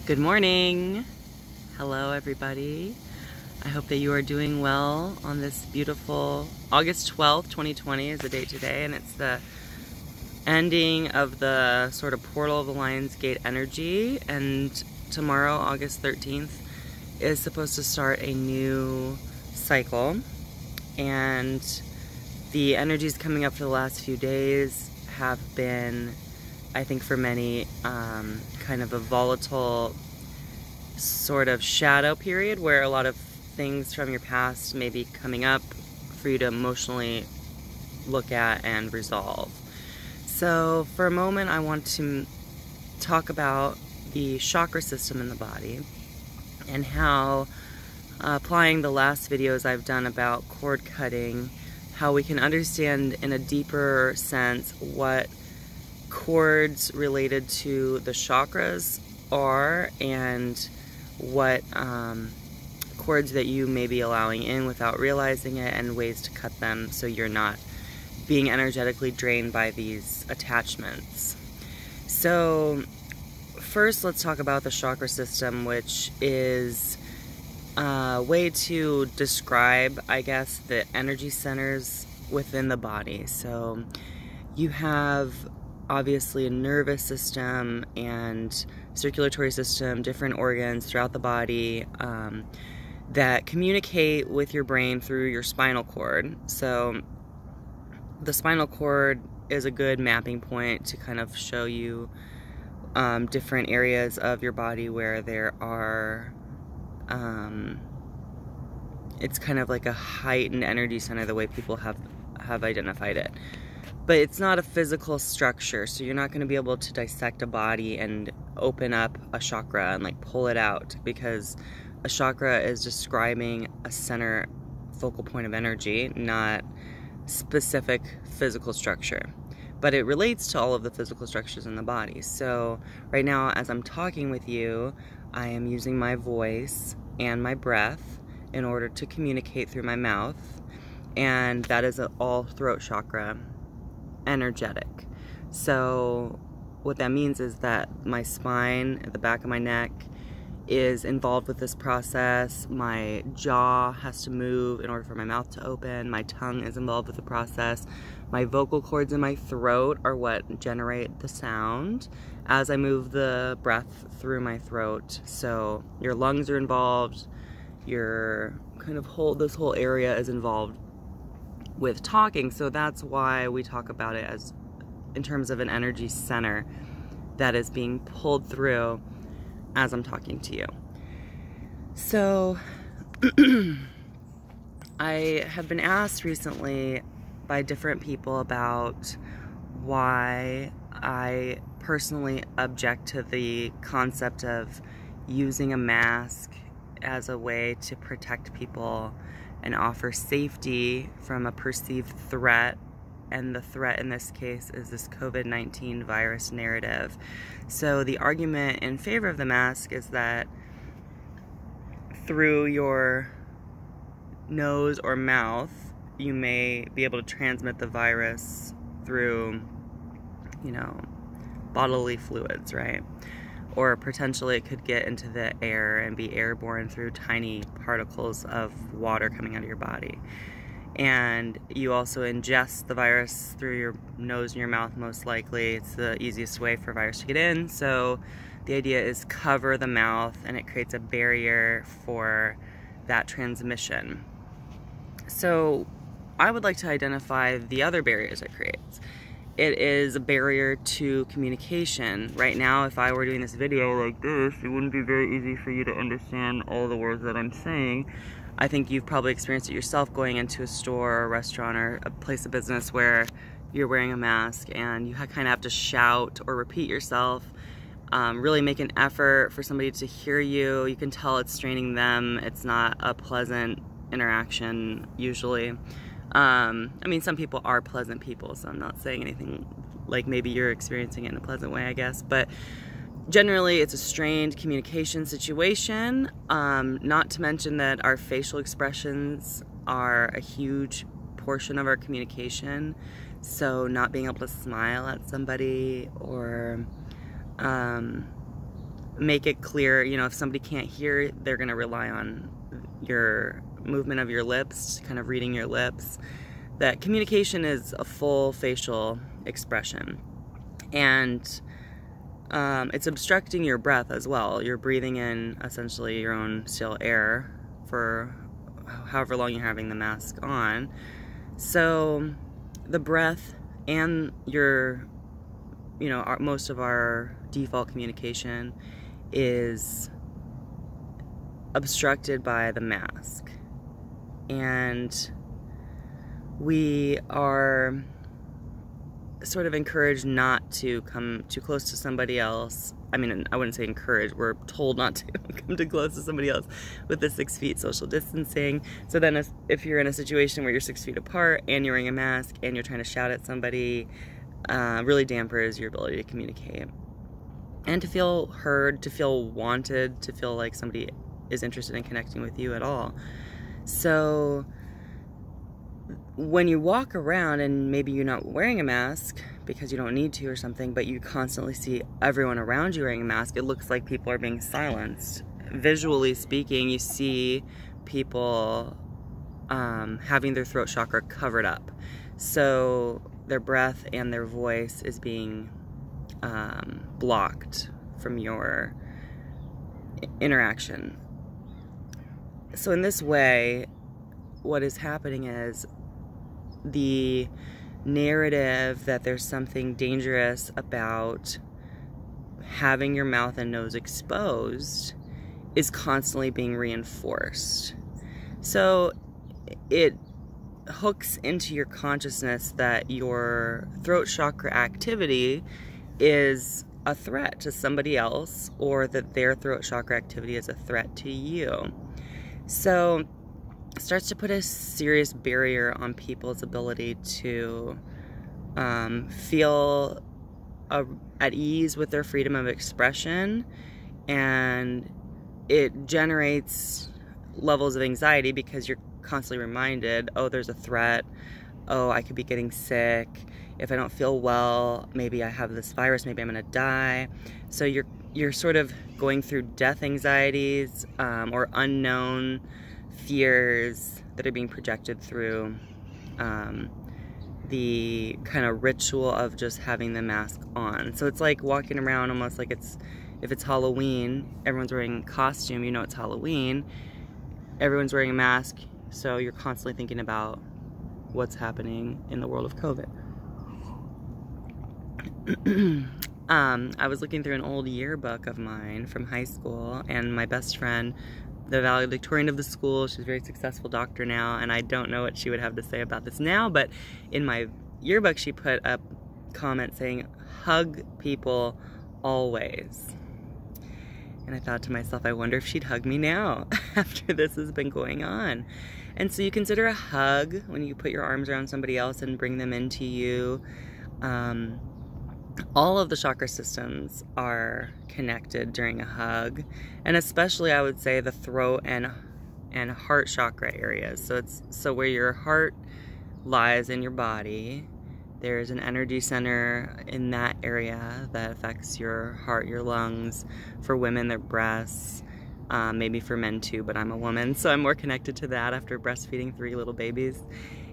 Good morning. Hello, everybody. I hope that you are doing well on this beautiful August 12th, 2020 is the date today, and it's the ending of the sort of portal of the Lion's Gate energy, and tomorrow, August 13th, is supposed to start a new cycle, and the energies coming up for the last few days have been, I think for many, kind of a volatile sort of shadow period where a lot of things from your past may be coming up for you to emotionally look at and resolve. So for a moment, I want to talk about the chakra system in the body and how, applying the last videos I've done about cord cutting, how we can understand in a deeper sense what cords related to the chakras are and what cords that you may be allowing in without realizing it, and ways to cut them so you're not being energetically drained by these attachments. So first, let's talk about the chakra system, which is a way to describe, I guess, the energy centers within the body. So you have obviously a nervous system and circulatory system, different organs throughout the body that communicate with your brain through your spinal cord. So the spinal cord is a good mapping point to kind of show you different areas of your body where there are it's kind of like a heightened energy center, the way people have identified it. But it's not a physical structure, so you're not going to be able to dissect a body and open up a chakra and like pull it out, because a chakra is describing a center focal point of energy, not specific physical structure. But it relates to all of the physical structures in the body. So right now, as I'm talking with you, I am using my voice and my breath in order to communicate through my mouth, and that is all throat chakra energetic. So what that means is that my spine at the back of my neck is involved with this process. My jaw has to move in order for my mouth to open. My tongue is involved with the process. My vocal cords in my throat are what generate the sound as I move the breath through my throat. So your lungs are involved. Your kind of this whole area is involved with talking. So that's why we talk about it as in terms of an energy center that is being pulled through as I'm talking to you. So I have been asked recently by different people about why I personally object to the concept of using a mask as a way to protect people and offer safety from a perceived threat. And the threat in this case is this COVID-19 virus narrative. So the argument in favor of the mask is that through your nose or mouth, you may be able to transmit the virus through, bodily fluids, right? Or potentially it could get into the air and be airborne through tiny particles of water coming out of your body. And you also ingest the virus through your nose and your mouth, most likely. It's the easiest way for a virus to get in. So the idea is cover the mouth, and it creates a barrier for that transmission. So I would like to identify the other barriers it creates. It is a barrier to communication. Right now, if I were doing this video like this, it wouldn't be very easy for you to understand all the words that I'm saying. I think you've probably experienced it yourself going into a store or a restaurant or a place of business where you're wearing a mask and you kind of have to shout or repeat yourself, really make an effort for somebody to hear you. You can tell it's straining them. It's not a pleasant interaction usually. I mean, some people are pleasant people, so I'm not saying anything like maybe you're experiencing it in a pleasant way, I guess, but generally it's a strained communication situation, not to mention that our facial expressions are a huge portion of our communication. So not being able to smile at somebody or make it clear, you know, if somebody can't hear, they're going to rely on your movement of your lips, kind of reading your lips, that communication is a full facial expression. And it's obstructing your breath as well. You're breathing in essentially your own still air for however long you're having the mask on. So the breath and your, you know, most of our default communication is obstructed by the mask. And we are sort of encouraged not to come too close to somebody else. I mean, I wouldn't say encouraged, we're told not to come too close to somebody else with the 6 feet social distancing. So then if you're in a situation where you're 6 feet apart and you're wearing a mask and you're trying to shout at somebody, really dampers your ability to communicate. And to feel heard, to feel wanted, to feel like somebody is interested in connecting with you at all. So when you walk around and maybe you're not wearing a mask because you don't need to or something, but you constantly see everyone around you wearing a mask, it looks like people are being silenced. Visually speaking, you see people having their throat chakra covered up. So their breath and their voice is being blocked from your interaction. So in this way, what is happening is the narrative that there's something dangerous about having your mouth and nose exposed is constantly being reinforced. So it hooks into your consciousness that your throat chakra activity is a threat to somebody else, or that their throat chakra activity is a threat to you. So it starts to put a serious barrier on people's ability to feel at ease with their freedom of expression, and it generates levels of anxiety because you're constantly reminded, oh, there's a threat, oh, I could be getting sick, if I don't feel well, maybe I have this virus, maybe I'm gonna die. So you're sort of going through death anxieties or unknown fears that are being projected through the kind of ritual of just having the mask on. So it's like walking around almost like if it's Halloween, everyone's wearing a costume, you know it's Halloween, everyone's wearing a mask, so you're constantly thinking about what's happening in the world of COVID. I was looking through an old yearbook of mine from high school, and my best friend, the valedictorian of the school, she's a very successful doctor now, and I don't know what she would have to say about this now, but in my yearbook she put a comment saying, hug people always. And I thought to myself, I wonder if she'd hug me now after this has been going on. And so you consider a hug when you put your arms around somebody else and bring them into you. All of the chakra systems are connected during a hug, and especially I would say the throat and heart chakra areas. So where your heart lies in your body, there's an energy center in that area that affects your heart, your lungs. For women, their breasts, maybe for men too, but I'm a woman, so I'm more connected to that after breastfeeding 3 little babies.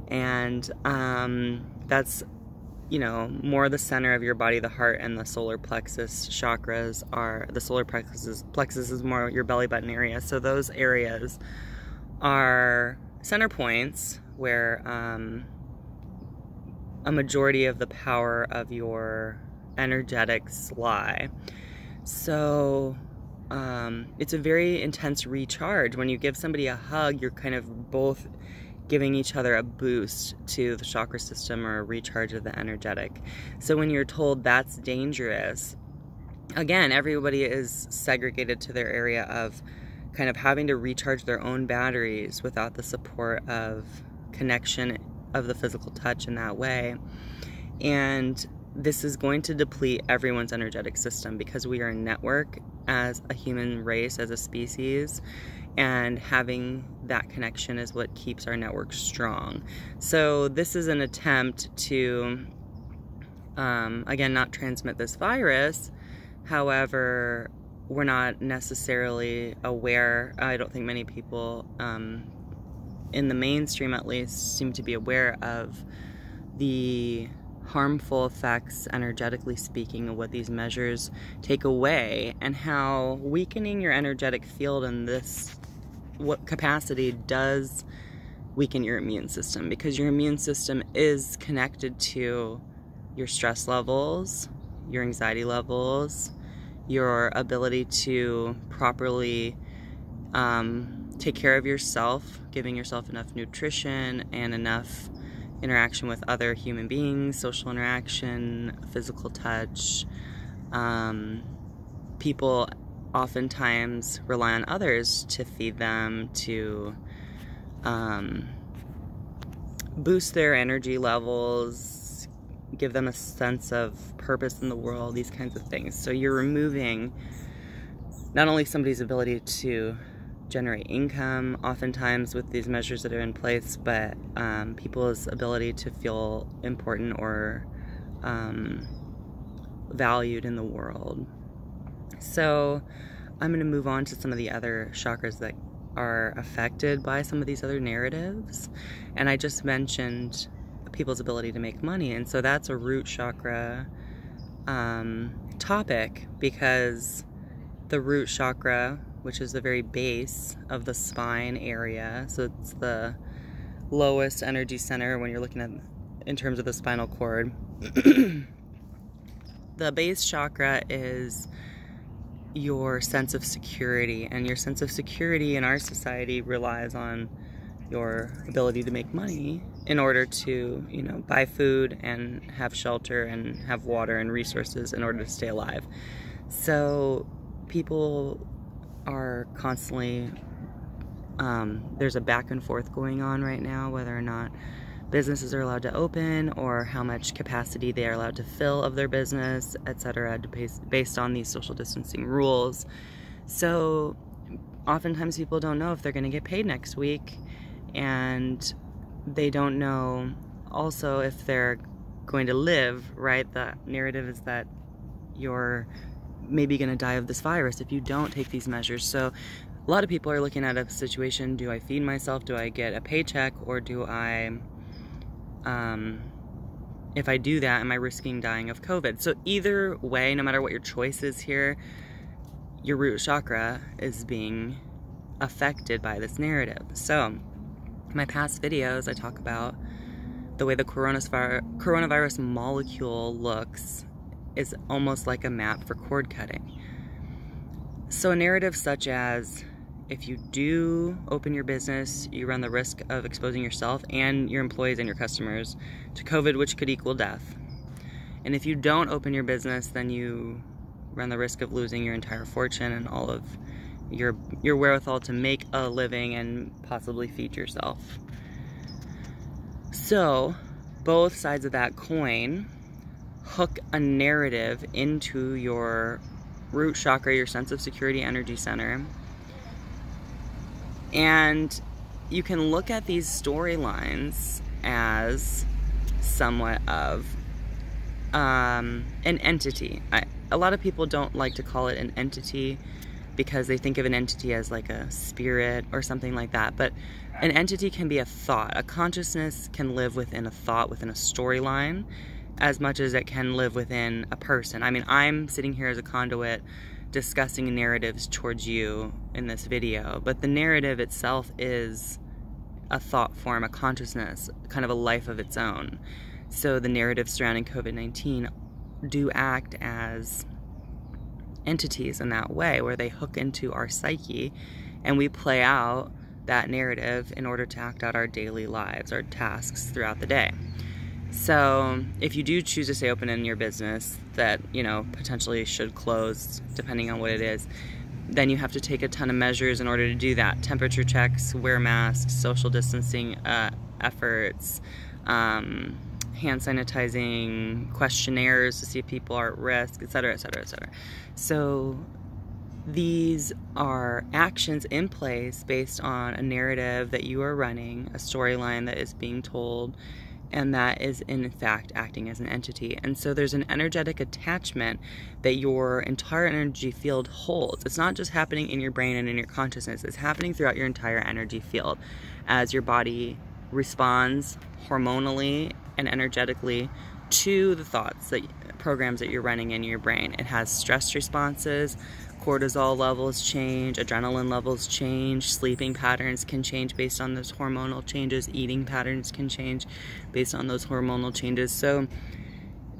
And that's, you know, more the center of your body. The heart and the solar plexus chakras are, the solar plexus is more your belly button area. So those areas are center points where a majority of the power of your energetics lie. So it's a very intense recharge. When you give somebody a hug, you're kind of both giving each other a boost to the chakra system or a recharge of the energetic. So when you're told that's dangerous, again, everybody is segregated to their area of kind of having to recharge their own batteries without the support of connection of the physical touch in that way. And this is going to deplete everyone's energetic system because we are a network as a human race, as a species, and having that connection is what keeps our network strong. So this is an attempt to, again, not transmit this virus. However, we're not necessarily aware. I don't think many people, in the mainstream at least, seem to be aware of the harmful effects, energetically speaking, of what these measures take away, and how weakening your energetic field in this capacity does weaken your immune system, because your immune system is connected to your stress levels, your anxiety levels, your ability to properly take care of yourself, giving yourself enough nutrition and enough interaction with other human beings, social interaction, physical touch. People oftentimes rely on others to feed them, to boost their energy levels, give them a sense of purpose in the world, these kinds of things. So you're removing not only somebody's ability to generate income, oftentimes with these measures that are in place, but people's ability to feel important or valued in the world. So I'm going to move on to some of the other chakras that are affected by some of these other narratives. And I just mentioned people's ability to make money, and so that's a root chakra topic, because the root chakra, which is the very base of the spine area, so it's the lowest energy center when you're looking at in terms of the spinal cord. The base chakra is your sense of security, and your sense of security in our society relies on your ability to make money in order to, you know, buy food and have shelter and have water and resources in order to stay alive. So people are constantly, there's a back and forth going on right now, whether or not businesses are allowed to open or how much capacity they are allowed to fill of their business, etc., based on these social distancing rules. So oftentimes people don't know if they're going to get paid next week, and they don't know also if they're going to live, right? The narrative is that you're maybe going to die of this virus if you don't take these measures. So a lot of people are looking at a situation: do I feed myself? Do I get a paycheck? Or do I, if I do that, am I risking dying of COVID? So either way, no matter what your choice is here, your root chakra is being affected by this narrative. So in my past videos, I talk about the way the coronavirus molecule looks is almost like a map for cord cutting. So a narrative such as, if you do open your business, you run the risk of exposing yourself and your employees and your customers to COVID, which could equal death. And if you don't open your business, then you run the risk of losing your entire fortune and all of your wherewithal to make a living and possibly feed yourself. So both sides of that coin hook a narrative into your root chakra, your sense of security energy center. And you can look at these storylines as somewhat of an entity. A lot of people don't like to call it an entity because they think of an entity as like a spirit or something like that. But an entity can be a thought. A consciousness can live within a thought, within a storyline, as much as it can live within a person. I mean, I'm sitting here as a conduit discussing narratives towards you in this video, but the narrative itself is a thought form, a consciousness, kind of a life of its own. So the narratives surrounding COVID-19 do act as entities in that way, where they hook into our psyche and we play out that narrative in order to act out our daily lives, our tasks throughout the day. So if you do choose to stay open in your business that, you know, potentially should close, depending on what it is, then you have to take a ton of measures in order to do that. Temperature checks, wear masks, social distancing efforts, hand sanitizing, questionnaires to see if people are at risk, etc., etc., etc. So these are actions in place based on a narrative that you are running, a storyline that is being told, and that is in fact acting as an entity. And so there's an energetic attachment that your entire energy field holds. It's not just happening in your brain and in your consciousness, it's happening throughout your entire energy field as your body responds hormonally and energetically to the thoughts, that programs that you're running in your brain. It has stress responses, cortisol levels change, adrenaline levels change, sleeping patterns can change based on those hormonal changes, eating patterns can change based on those hormonal changes. So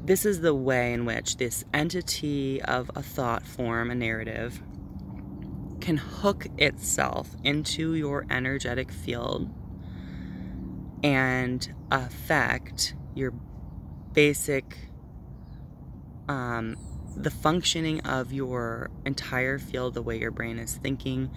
this is the way in which this entity of a thought form, a narrative, can hook itself into your energetic field and affect your basic the functioning of your entire field, the way your brain is thinking,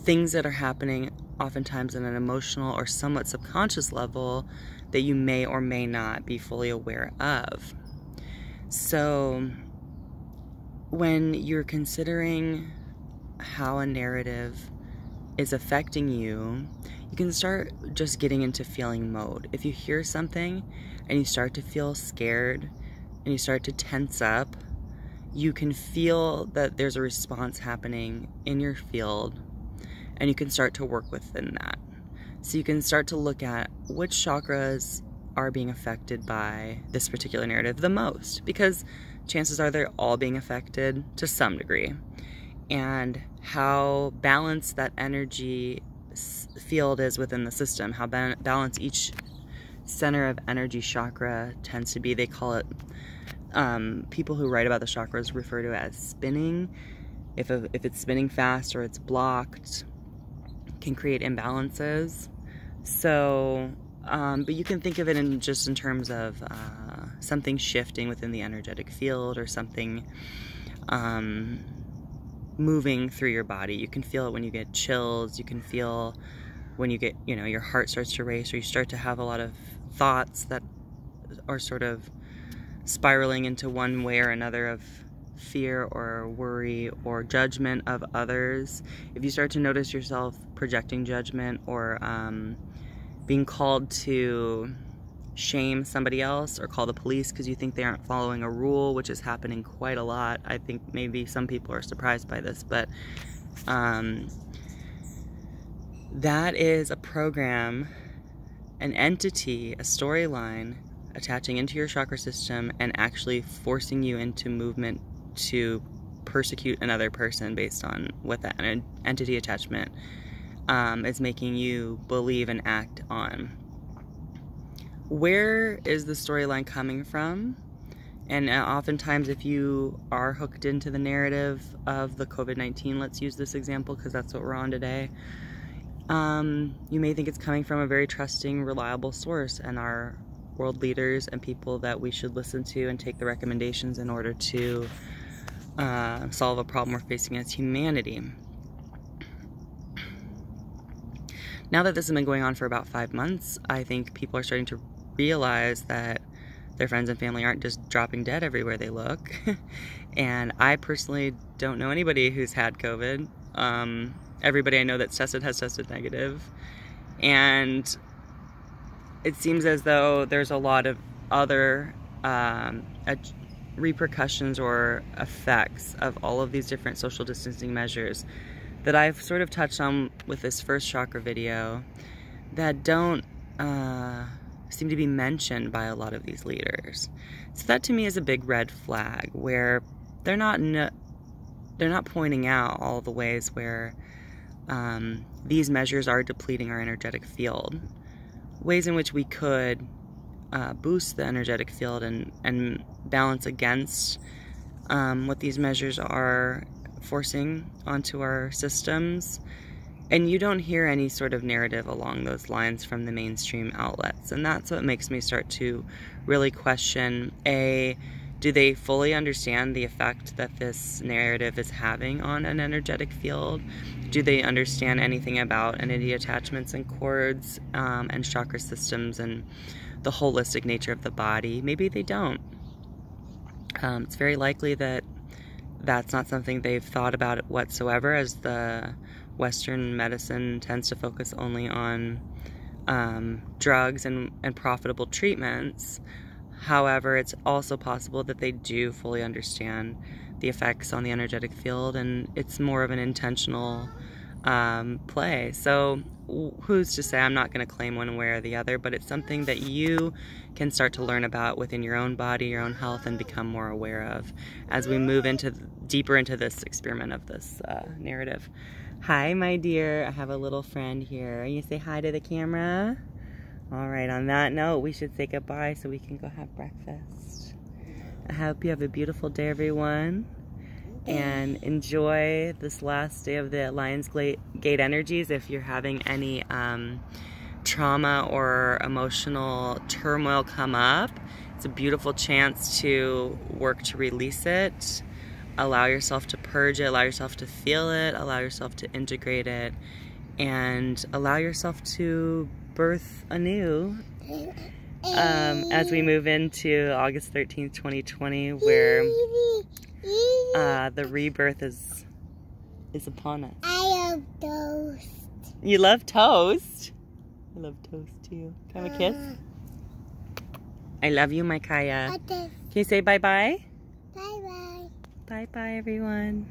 things that are happening oftentimes on an emotional or somewhat subconscious level that you may or may not be fully aware of. So when you're considering how a narrative is affecting you, you can start just getting into feeling mode. If you hear something and you start to feel scared and you start to tense up, you can feel that there's a response happening in your field, and you can start to work within that. So you can start to look at which chakras are being affected by this particular narrative the most, because chances are they're all being affected to some degree, and how balanced that energy field is within the system, how balanced each center of energy chakra tends to be. They call it, people who write about the chakras refer to it as spinning. If it's spinning fast or it's blocked, can create imbalances. So, but you can think of it in terms of something shifting within the energetic field, or something moving through your body. You can feel it when you get chills. You can feel when you get, your heart starts to race, or you start to have a lot of thoughts that are sort of spiraling into one way or another of fear or worry or judgment of others. If you start to notice yourself projecting judgment, or being called to shame somebody else or call the police because you think they aren't following a rule, which is happening quite a lot. I think maybe some people are surprised by this, but that is a program, an entity, a storyline attaching into your chakra system and actually forcing you into movement to persecute another person based on what that entity attachment is making you believe and act on. Where is the storyline coming from? And oftentimes, if you are hooked into the narrative of the COVID-19, let's use this example because that's what we're on today, you may think it's coming from a very trusting, reliable source, and our world leaders and people that we should listen to and take the recommendations in order to solve a problem we're facing as humanity. Now that this has been going on for about 5 months, I think people are starting to realize that their friends and family aren't just dropping dead everywhere they look. And I personally don't know anybody who's had COVID. Everybody I know that's tested has tested negative. And it seems as though there's a lot of other repercussions or effects of all of these different social distancing measures that I've sort of touched on with this first chakra video that don't seem to be mentioned by a lot of these leaders. So that to me is a big red flag, where they're not pointing out all the ways where these measures are depleting our energetic field, ways in which we could boost the energetic field and balance against what these measures are forcing onto our systems. And you don't hear any sort of narrative along those lines from the mainstream outlets. And that's what makes me start to really question, A, do they fully understand the effect that this narrative is having on an energetic field? Do they understand anything about entity attachments and cords and chakra systems and the holistic nature of the body? Maybe they don't. It's very likely that that's not something they've thought about whatsoever, as the Western medicine tends to focus only on drugs and profitable treatments. However, it's also possible that they do fully understand the effects on the energetic field, and it's more of an intentional play. So who's to say? I'm not going to claim one way or the other, but it's something that you can start to learn about within your own body, your own health, and become more aware of as we move deeper into this experiment of this narrative. Hi, my dear. I have a little friend here. You say hi to the camera? All right, on that note, we should say goodbye so we can go have breakfast. I hope you have a beautiful day, everyone, and enjoy this last day of the Lionsgate energies. If you're having any trauma or emotional turmoil come up, it's a beautiful chance to work to release it. Allow yourself to purge it, allow yourself to feel it, allow yourself to integrate it, and allow yourself to birth anew as we move into August 13th, 2020, where the rebirth is upon us. I love toast. You love toast? I love toast too. Can I have a kiss? I love you, my Kaya. Can you say bye-bye? Bye-bye. Bye-bye, everyone.